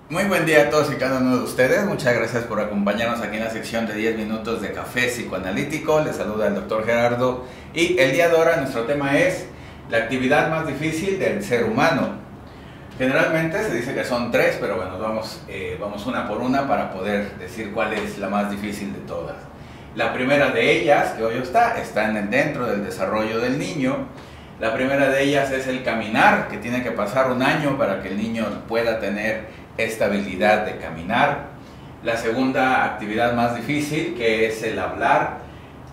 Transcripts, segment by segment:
Muy buen día a todos y cada uno de ustedes. Muchas gracias por acompañarnos aquí en la sección de 10 minutos de café psicoanalítico. Les saluda el doctor Gerardo y el día de ahora nuestro tema es la actividad más difícil del ser humano. Generalmente se dice que son tres, pero bueno, vamos una por una para poder decir cuál es la más difícil de todas. La primera de ellas, que hoy está dentro del desarrollo del niño. La primera de ellas es el caminar, que tiene que pasar un año para que el niño pueda tener esta habilidad de caminar. La segunda actividad más difícil, que es el hablar,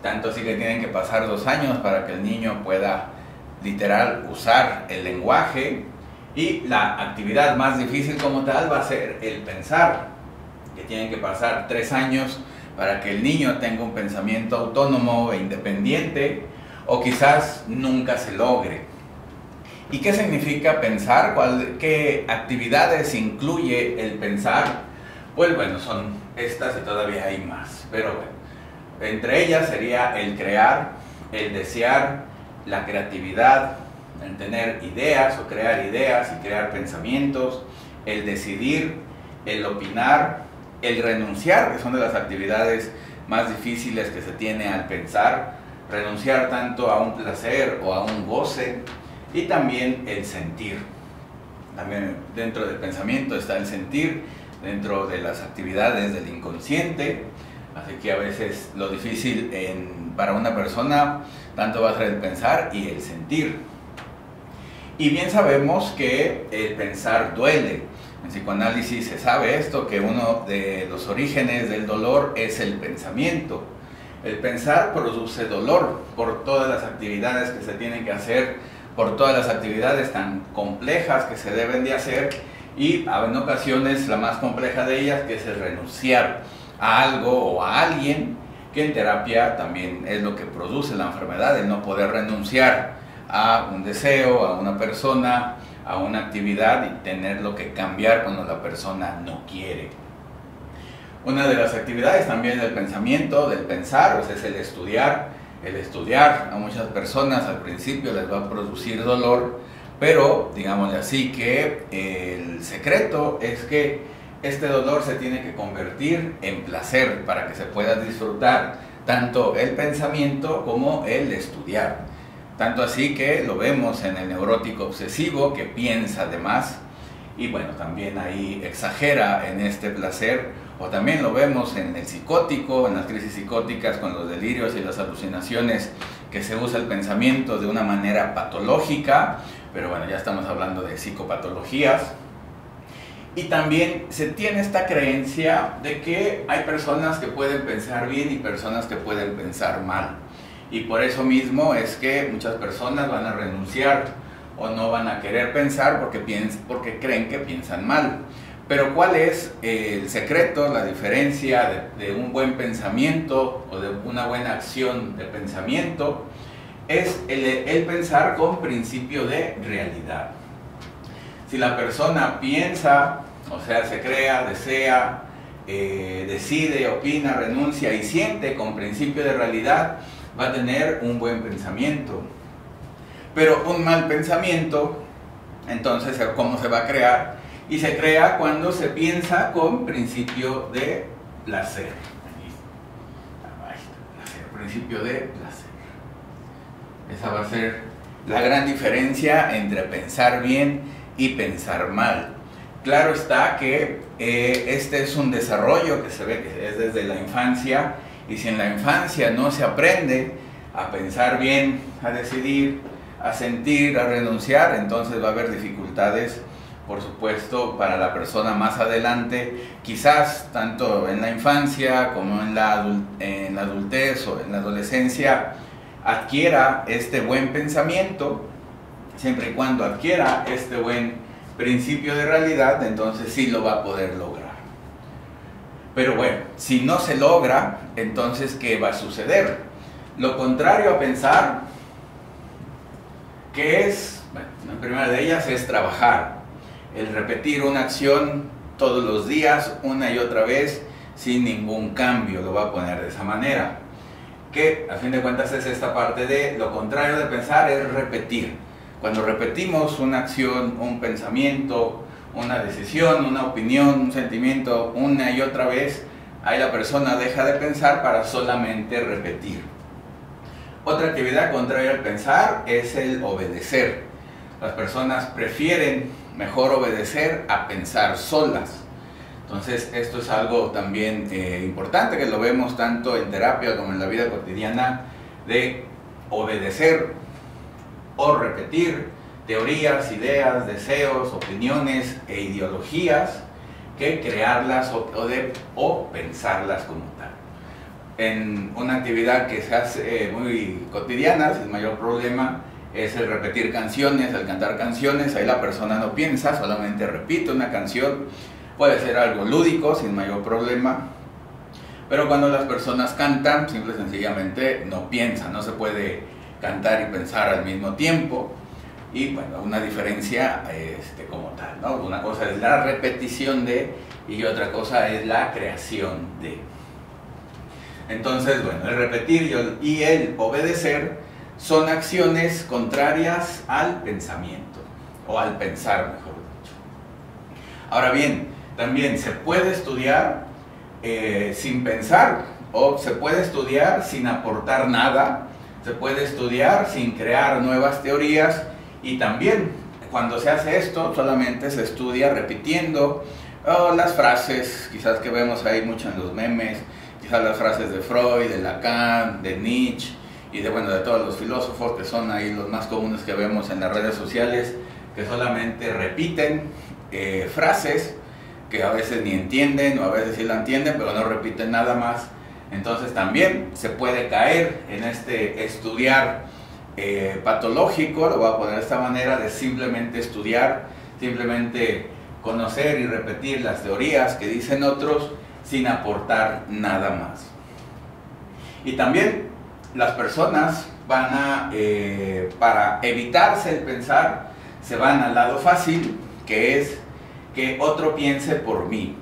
tanto así que tienen que pasar 2 años para que el niño pueda literal usar el lenguaje. Y la actividad más difícil como tal va a ser el pensar, que tienen que pasar 3 años para que el niño tenga un pensamiento autónomo e independiente, o quizás nunca se logre. ¿Y qué significa pensar? ¿Qué actividades incluye el pensar? Pues bueno, son estas y todavía hay más. Pero bueno, entre ellas sería el crear, el desear, la creatividad, el tener ideas o crear ideas y crear pensamientos, el decidir, el opinar, el renunciar, que son de las actividades más difíciles que se tiene al pensar, renunciar tanto a un placer o a un goce. Y también el sentir. También dentro del pensamiento está el sentir, dentro de las actividades del inconsciente. Así que a veces lo difícil para una persona tanto va a ser el pensar y el sentir. Y bien sabemos que el pensar duele. En psicoanálisis se sabe esto, que uno de los orígenes del dolor es el pensamiento. El pensar produce dolor por todas las actividades que se tienen que hacer, por todas las actividades tan complejas que se deben de hacer, y en ocasiones la más compleja de ellas, que es el renunciar a algo o a alguien, que en terapia también es lo que produce la enfermedad, el no poder renunciar a un deseo, a una persona, a una actividad y tenerlo que cambiar cuando la persona no quiere. Una de las actividades también del pensamiento, del pensar, pues es el estudiar. El estudiar a muchas personas al principio les va a producir dolor, pero digámosle así que el secreto es que este dolor se tiene que convertir en placer para que se pueda disfrutar tanto el pensamiento como el estudiar. Tanto así que lo vemos en el neurótico obsesivo, que piensa de más y bueno, también ahí exagera en este placer. O también lo vemos en el psicótico, en las crisis psicóticas con los delirios y las alucinaciones, que se usa el pensamiento de una manera patológica, pero bueno, ya estamos hablando de psicopatologías. Y también se tiene esta creencia de que hay personas que pueden pensar bien y personas que pueden pensar mal. Y por eso mismo es que muchas personas van a renunciar o no van a querer pensar porque creen que piensan mal. Pero ¿cuál es el secreto, la diferencia de un buen pensamiento o de una buena acción de pensamiento? Es el pensar con principio de realidad. Si la persona piensa, o sea, se crea, desea, decide, opina, renuncia y siente con principio de realidad, va a tener un buen pensamiento. Pero un mal pensamiento, entonces, ¿cómo se va a crear? Y se crea cuando se piensa con principio de placer. Principio de placer. Esa va a ser la gran diferencia entre pensar bien y pensar mal. Claro está que este es un desarrollo que se ve que es desde la infancia, y si en la infancia no se aprende a pensar bien, a decidir, a sentir, a renunciar, entonces va a haber dificultades, por supuesto, para la persona más adelante, quizás tanto en la infancia como en la adultez o en la adolescencia, adquiera este buen pensamiento. Siempre y cuando adquiera este buen principio de realidad, entonces sí lo va a poder lograr. Pero bueno, si no se logra, entonces ¿qué va a suceder? Lo contrario a pensar, que es, bueno, la primera de ellas es trabajar. El repetir una acción todos los días, una y otra vez, sin ningún cambio, lo va a poner de esa manera. Que a fin de cuentas es esta parte de lo contrario de pensar, es repetir. Cuando repetimos una acción, un pensamiento, una decisión, una opinión, un sentimiento una y otra vez, ahí la persona deja de pensar para solamente repetir. Otra actividad contraria al pensar es el obedecer. Las personas prefieren mejor obedecer a pensar solas. Entonces esto es algo también importante, que lo vemos tanto en terapia como en la vida cotidiana, de obedecer o repetir teorías, ideas, deseos, opiniones e ideologías, que crearlas o pensarlas como tal. En una actividad que se hace muy cotidiana, sin mayor problema, es el repetir canciones, el cantar canciones. Ahí la persona no piensa, solamente repite una canción. Puede ser algo lúdico, sin mayor problema, pero cuando las personas cantan, simple y sencillamente no piensan, no se puede cantar y pensar al mismo tiempo. Y bueno, una diferencia como tal, ¿no? Una cosa es la repetición de, y otra cosa es la creación de. Entonces, bueno, el repetir y el obedecer son acciones contrarias al pensamiento, o al pensar, mejor dicho. Ahora bien, también se puede estudiar sin pensar, o se puede estudiar sin aportar nada, se puede estudiar sin crear nuevas teorías, y también cuando se hace esto solamente se estudia repitiendo las frases, quizás que vemos ahí mucho en los memes, quizás las frases de Freud, de Lacan, de Nietzsche y de todos los filósofos, que son ahí los más comunes que vemos en las redes sociales, que solamente repiten frases que a veces ni entienden, o a veces sí la entienden, pero no repiten nada más. Entonces también se puede caer en este estudiar patológico, lo voy a poner de esta manera, de simplemente estudiar, simplemente conocer y repetir las teorías que dicen otros, sin aportar nada más. Y también las personas van a, para evitarse el pensar, se van al lado fácil, que es que otro piense por mí,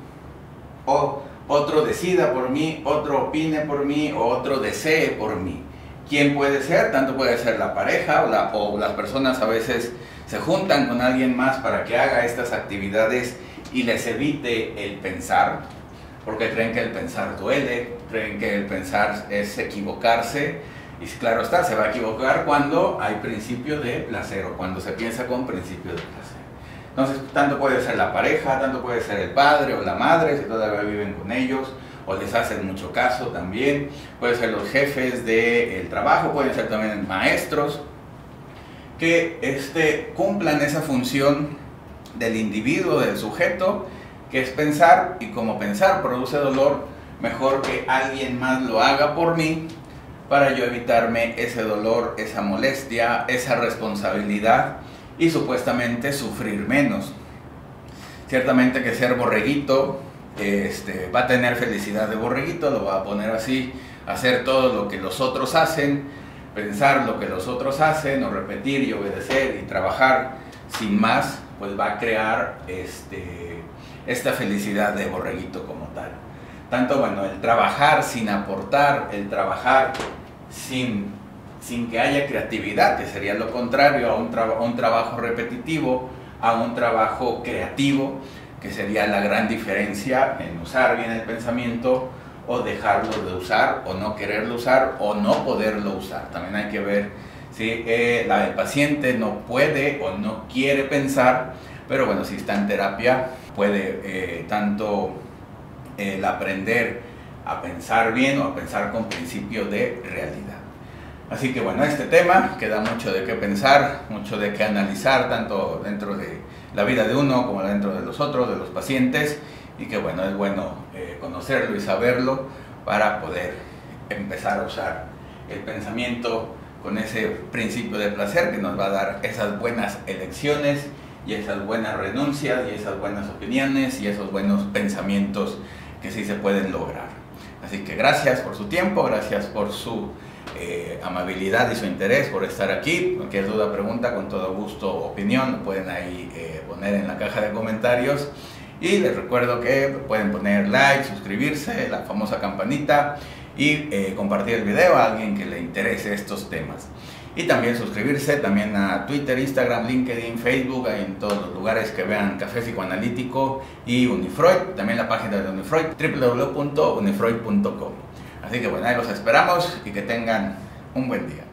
o otro decida por mí, otro opine por mí, o otro desee por mí. ¿Quién puede ser? Tanto puede ser la pareja, o las personas a veces se juntan con alguien más para que haga estas actividades y les evite el pensar, porque creen que el pensar duele, creen que el pensar es equivocarse, y claro está, se va a equivocar cuando hay principio de placer, o cuando se piensa con principio de placer. Entonces, tanto puede ser la pareja, tanto puede ser el padre o la madre, si todavía viven con ellos, o les hacen mucho caso también, pueden ser los jefes del trabajo, pueden ser también maestros, que cumplan esa función del individuo, del sujeto, que es pensar, y como pensar produce dolor, mejor que alguien más lo haga por mí, para yo evitarme ese dolor, esa molestia, esa responsabilidad, y supuestamente sufrir menos. Ciertamente que ser borreguito va a tener felicidad de borreguito, lo va a poner así, hacer todo lo que los otros hacen, pensar lo que los otros hacen, o repetir y obedecer y trabajar sin más, pues va a crear esta felicidad de borreguito como tal. Tanto, el trabajar sin aportar, el trabajar sin que haya creatividad, que sería lo contrario a un trabajo repetitivo, a un trabajo creativo, que sería la gran diferencia en usar bien el pensamiento, o dejarlo de usar, o no quererlo usar, o no poderlo usar. También hay que ver si el paciente no puede o no quiere pensar, pero bueno, si está en terapia, puede tanto el aprender a pensar bien, o a pensar con principio de realidad. Así que este tema queda mucho de qué pensar, mucho de qué analizar, tanto dentro de la vida de uno como dentro de los otros, de los pacientes, y que es bueno conocerlo y saberlo para poder empezar a usar el pensamiento con ese principio de placer, que nos va a dar esas buenas elecciones y esas buenas renuncias y esas buenas opiniones y esos buenos pensamientos que sí se pueden lograr. Así que gracias por su tiempo, gracias por su amabilidad y su interés, por estar aquí. Cualquier duda, pregunta, con todo gusto, opinión, lo pueden ahí poner en la caja de comentarios. Y les recuerdo que pueden poner like, suscribirse, la famosa campanita, y compartir el video a alguien que le interese estos temas. Y también suscribirse también a Twitter, Instagram, LinkedIn, Facebook, en todos los lugares que vean Café Psicoanalítico y Unifreud, también la página de Unifreud, www.unifreud.com. Así que bueno, ahí los esperamos y que tengan un buen día.